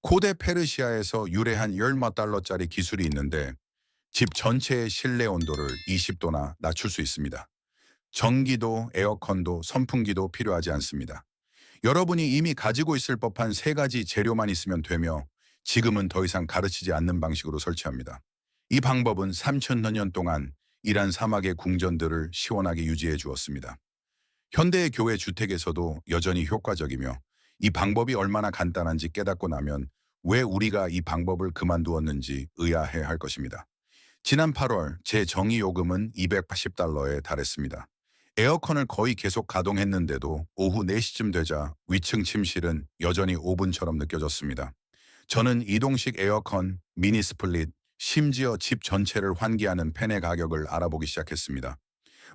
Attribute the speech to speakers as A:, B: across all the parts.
A: 고대 페르시아에서 유래한 열몇 달러짜리 기술이 있는데 집 전체의 실내 온도를 20도나 낮출 수 있습니다. 전기도, 에어컨도, 선풍기도 필요하지 않습니다. 여러분이 이미 가지고 있을 법한 세 가지 재료만 있으면 되며 지금은 더 이상 가르치지 않는 방식으로 설치합니다. 이 방법은 3천여 년 동안 이란 사막의 궁전들을 시원하게 유지해 주었습니다. 현대의 교회 주택에서도 여전히 효과적이며 이 방법이 얼마나 간단한지 깨닫고 나면 왜 우리가 이 방법을 그만두었는지 의아해 할 것입니다. 지난 8월 제 정기 요금은 280달러에 달했습니다. 에어컨을 거의 계속 가동했는데도 오후 4시쯤 되자 위층 침실은 여전히 오븐처럼 느껴졌습니다. 저는 이동식 에어컨, 미니 스플릿, 심지어 집 전체를 환기하는 팬의 가격을 알아보기 시작했습니다.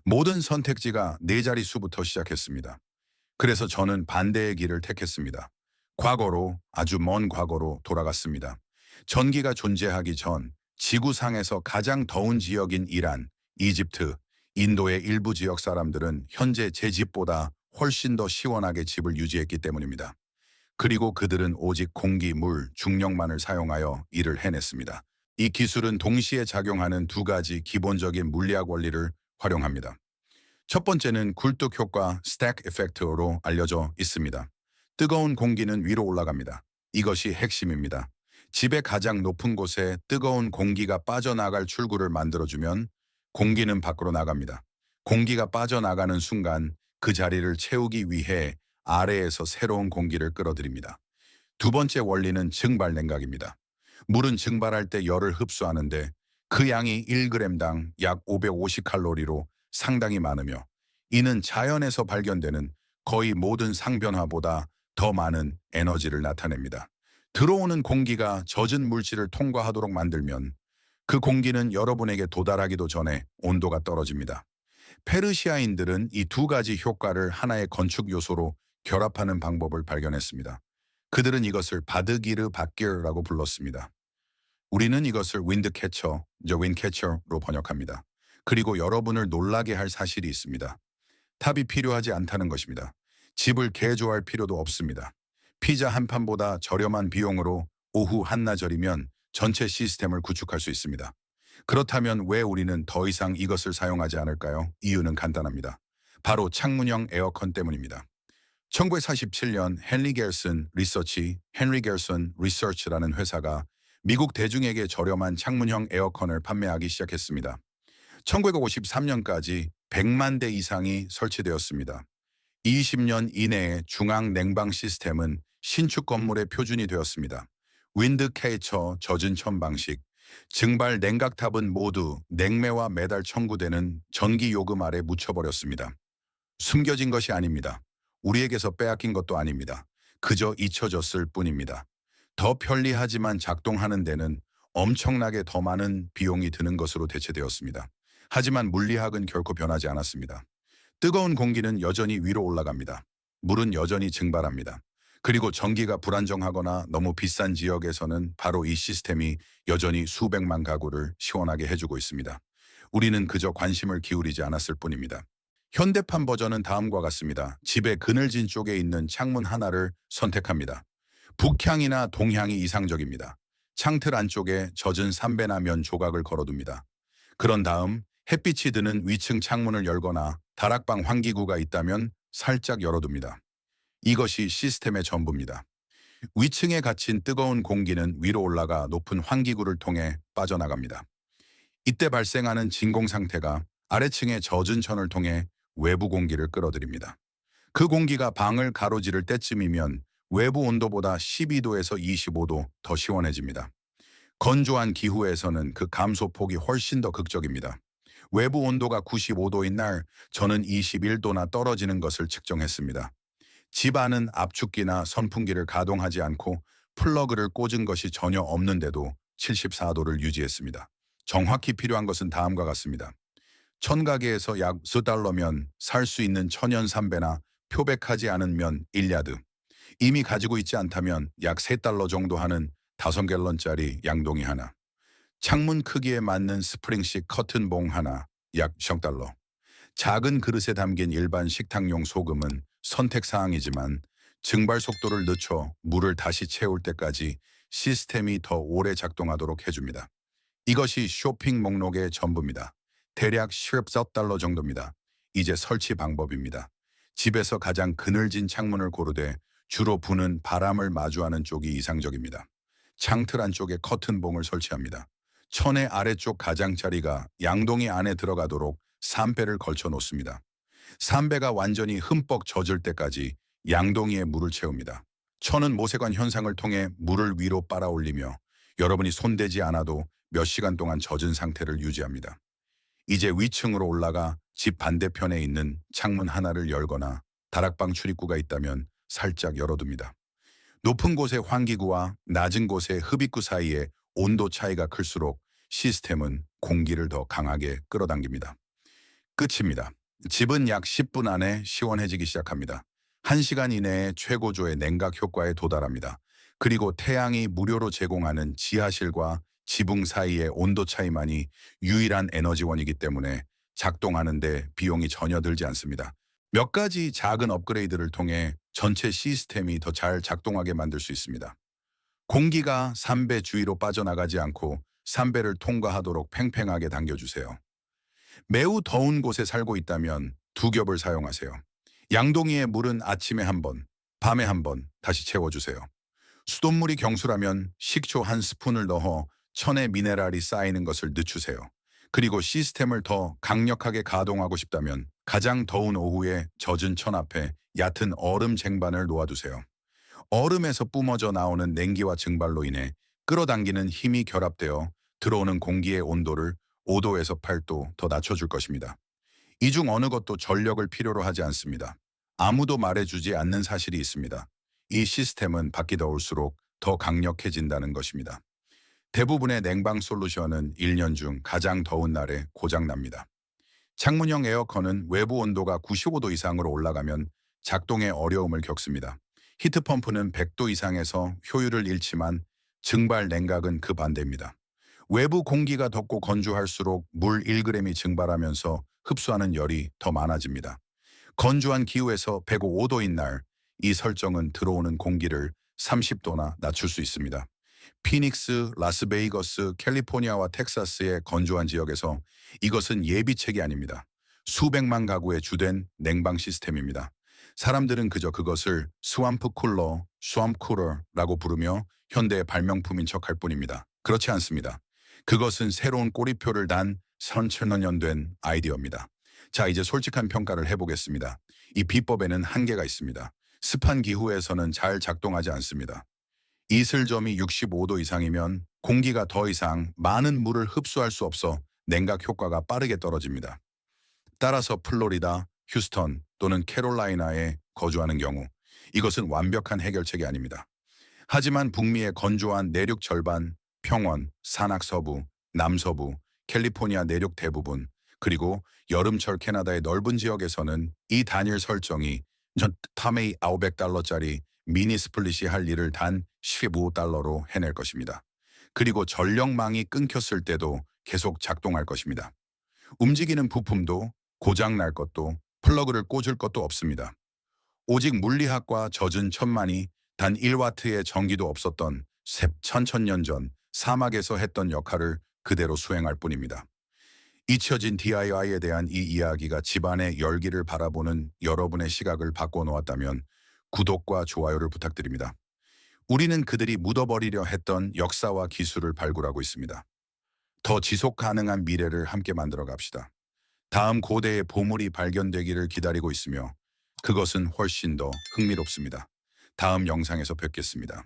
A: 모든 선택지가 네 자릿수부터 시작했습니다. 그래서 저는 반대의 길을 택했습니다. 과거로, 아주 먼 과거로 돌아갔습니다. 전기가 존재하기 전 지구상에서 가장 더운 지역인 이란, 이집트, 인도의 일부 지역 사람들은 현재 제 집보다 훨씬 더 시원하게 집을 유지했기 때문입니다. 그리고 그들은 오직 공기, 물, 중력만을 사용하여 일을 해냈습니다. 이 기술은 동시에 작용하는 두 가지 기본적인 물리학 원리를 활용합니다. 첫 번째는 굴뚝 효과 스택 이펙트로 알려져 있습니다. 뜨거운 공기는 위로 올라갑니다. 이것이 핵심입니다. 집의 가장 높은 곳에 뜨거운 공기가 빠져나갈 출구를 만들어주면 공기는 밖으로 나갑니다. 공기가 빠져나가는 순간 그 자리를 채우기 위해 아래에서 새로운 공기를 끌어들입니다. 두 번째 원리는 증발 냉각입니다. 물은 증발할 때 열을 흡수하는데 그 양이 1g당 약 550칼로리로 상당히 많으며 이는 자연에서 발견되는 거의 모든 상변화보다 더 많은 에너지를 나타냅니다. 들어오는 공기가 젖은 물질을 통과하도록 만들면 그 공기는 여러분에게 도달하기도 전에 온도가 떨어집니다. 페르시아인들은 이 두 가지 효과를 하나의 건축 요소로 결합하는 방법을 발견했습니다. 그들은 이것을 바드기르 바길라고 불렀습니다. 우리는 이것을 윈드캐쳐, 윈캐쳐로 번역합니다. 그리고 여러분을 놀라게 할 사실이 있습니다. 탑이 필요하지 않다는 것입니다. 집을 개조할 필요도 없습니다. 피자 한 판보다 저렴한 비용으로 오후 한나절이면 전체 시스템을 구축할 수 있습니다. 그렇다면 왜 우리는 더 이상 이것을 사용하지 않을까요? 이유는 간단합니다. 바로 창문형 에어컨 때문입니다. 1947년 헨리 겔슨 리서치라는 회사가 미국 대중에게 저렴한 창문형 에어컨을 판매하기 시작했습니다. 1953년까지 100만 대 이상이 설치되었습니다. 20년 이내에 중앙 냉방 시스템은 신축 건물의 표준이 되었습니다. 윈드 캐쳐 젖은 천 방식, 증발 냉각탑은 모두 냉매와 매달 청구되는 전기 요금 아래 묻혀버렸습니다. 숨겨진 것이 아닙니다. 우리에게서 빼앗긴 것도 아닙니다. 그저 잊혀졌을 뿐입니다. 더 편리하지만 작동하는 데는 엄청나게 더 많은 비용이 드는 것으로 대체되었습니다. 하지만 물리학은 결코 변하지 않았습니다. 뜨거운 공기는 여전히 위로 올라갑니다. 물은 여전히 증발합니다. 그리고 전기가 불안정하거나 너무 비싼 지역에서는 바로 이 시스템이 여전히 수백만 가구를 시원하게 해주고 있습니다. 우리는 그저 관심을 기울이지 않았을 뿐입니다. 현대판 버전은 다음과 같습니다. 집의 그늘진 쪽에 있는 창문 하나를 선택합니다. 북향이나 동향이 이상적입니다. 창틀 안쪽에 젖은 삼배나 면 조각을 걸어둡니다. 그런 다음 햇빛이 드는 위층 창문을 열거나 다락방 환기구가 있다면 살짝 열어둡니다. 이것이 시스템의 전부입니다. 위층에 갇힌 뜨거운 공기는 위로 올라가 높은 환기구를 통해 빠져나갑니다. 이때 발생하는 진공 상태가 아래층의 젖은 천을 통해 외부 공기를 끌어들입니다. 그 공기가 방을 가로지를 때쯤이면 외부 온도보다 12도에서 25도 더 시원해집니다. 건조한 기후에서는 그 감소폭이 훨씬 더 극적입니다. 외부 온도가 95도인 날 저는 21도나 떨어지는 것을 측정했습니다. 집 안은 압축기나 선풍기를 가동하지 않고 플러그를 꽂은 것이 전혀 없는데도 74도를 유지했습니다. 정확히 필요한 것은 다음과 같습니다. 천가게에서 약 $10면 살 수 있는 천연 삼배나 표백하지 않은 면 1야드. 이미 가지고 있지 않다면 약 $3 정도 하는 5갤런짜리 양동이 하나. 창문 크기에 맞는 스프링식 커튼봉 하나, 약 $10. 작은 그릇에 담긴 일반 식탁용 소금은 선택사항이지만 증발 속도를 늦춰 물을 다시 채울 때까지 시스템이 더 오래 작동하도록 해줍니다. 이것이 쇼핑 목록의 전부입니다. 대략 14달러 정도입니다. 이제 설치 방법입니다. 집에서 가장 그늘진 창문을 고르되 주로 부는 바람을 마주하는 쪽이 이상적입니다. 창틀 안쪽에 커튼봉을 설치합니다. 천의 아래쪽 가장자리가 양동이 안에 들어가도록 3배를 걸쳐 놓습니다. 3배가 완전히 흠뻑 젖을 때까지 양동이에 물을 채웁니다. 천은 모세관 현상을 통해 물을 위로 빨아올리며 여러분이 손대지 않아도 몇 시간 동안 젖은 상태를 유지합니다. 이제 위층으로 올라가 집 반대편에 있는 창문 하나를 열거나 다락방 출입구가 있다면 살짝 열어둡니다. 높은 곳의 환기구와 낮은 곳의 흡입구 사이에 온도 차이가 클수록 시스템은 공기를 더 강하게 끌어당깁니다. 끝입니다. 집은 약 10분 안에 시원해지기 시작합니다. 1시간 이내에 최고조의 냉각 효과에 도달합니다. 그리고 태양이 무료로 제공하는 지하실과 지붕 사이의 온도 차이만이 유일한 에너지원이기 때문에 작동하는데 비용이 전혀 들지 않습니다. 몇 가지 작은 업그레이드를 통해 전체 시스템이 더 잘 작동하게 만들 수 있습니다. 공기가 3배 주위로 빠져나가지 않고 3배를 통과하도록 팽팽하게 당겨주세요. 매우 더운 곳에 살고 있다면 2겹을 사용하세요. 양동이의 물은 아침에 한 번, 밤에 한 번 다시 채워주세요. 수돗물이 경수라면 식초 1스푼을 넣어 천에 미네랄이 쌓이는 것을 늦추세요. 그리고 시스템을 더 강력하게 가동하고 싶다면 가장 더운 오후에 젖은 천 앞에 얕은 얼음 쟁반을 놓아두세요. 얼음에서 뿜어져 나오는 냉기와 증발로 인해 끌어당기는 힘이 결합되어 들어오는 공기의 온도를 5도에서 8도 더 낮춰줄 것입니다. 이 중 어느 것도 전력을 필요로 하지 않습니다. 아무도 말해주지 않는 사실이 있습니다. 이 시스템은 밖이 더울수록 더 강력해진다는 것입니다. 대부분의 냉방 솔루션은 1년 중 가장 더운 날에 고장납니다. 창문형 에어컨은 외부 온도가 95도 이상으로 올라가면 작동에 어려움을 겪습니다. 히트펌프는 100도 이상에서 효율을 잃지만 증발 냉각은 그 반대입니다. 외부 공기가 덥고 건조할수록 물 1g이 증발하면서 흡수하는 열이 더 많아집니다. 건조한 기후에서 105도인 날, 이 설정은 들어오는 공기를 30도나 낮출 수 있습니다. 피닉스, 라스베이거스, 캘리포니아와 텍사스의 건조한 지역에서 이것은 예비책이 아닙니다. 수백만 가구의 주된 냉방 시스템입니다. 사람들은 그저 그것을 스왑프 쿨러, 스왑 쿨러라고 부르며 현대의 발명품인 척할 뿐입니다. 그렇지 않습니다. 그것은 새로운 꼬리표를 단 3,000년 된 아이디어입니다. 자, 이제 솔직한 평가를 해보겠습니다. 이 비법에는 한계가 있습니다. 습한 기후에서는 잘 작동하지 않습니다. 이슬점이 65도 이상이면 공기가 더 이상 많은 물을 흡수할 수 없어 냉각 효과가 빠르게 떨어집니다. 따라서 플로리다, 휴스턴 또는 캐롤라이나에 거주하는 경우 이것은 완벽한 해결책이 아닙니다. 하지만 북미의 건조한 내륙 절반, 평원, 산악 서부, 남서부, 캘리포니아 내륙 대부분, 그리고 여름철 캐나다의 넓은 지역에서는 이 단일 설정이 탐의 900달러짜리 미니 스플릿이 할 일을 단 15달러로 해낼 것입니다. 그리고 전력망이 끊겼을 때도 계속 작동할 것입니다. 움직이는 부품도 고장 날 것도 플러그를 꽂을 것도 없습니다. 오직 물리학과 젖은 천만이 단 1와트의 전기도 없었던 천천년 전 사막에서 했던 역할을 그대로 수행할 뿐입니다. 잊혀진 DIY에 대한 이 이야기가 집안의 열기를 바라보는 여러분의 시각을 바꿔놓았다면 구독과 좋아요를 부탁드립니다. 우리는 그들이 묻어버리려 했던 역사와 기술을 발굴하고 있습니다. 더 지속 가능한 미래를 함께 만들어 갑시다. 다음 고대의 보물이 발견되기를 기다리고 있으며 그것은 훨씬 더 흥미롭습니다. 다음 영상에서 뵙겠습니다.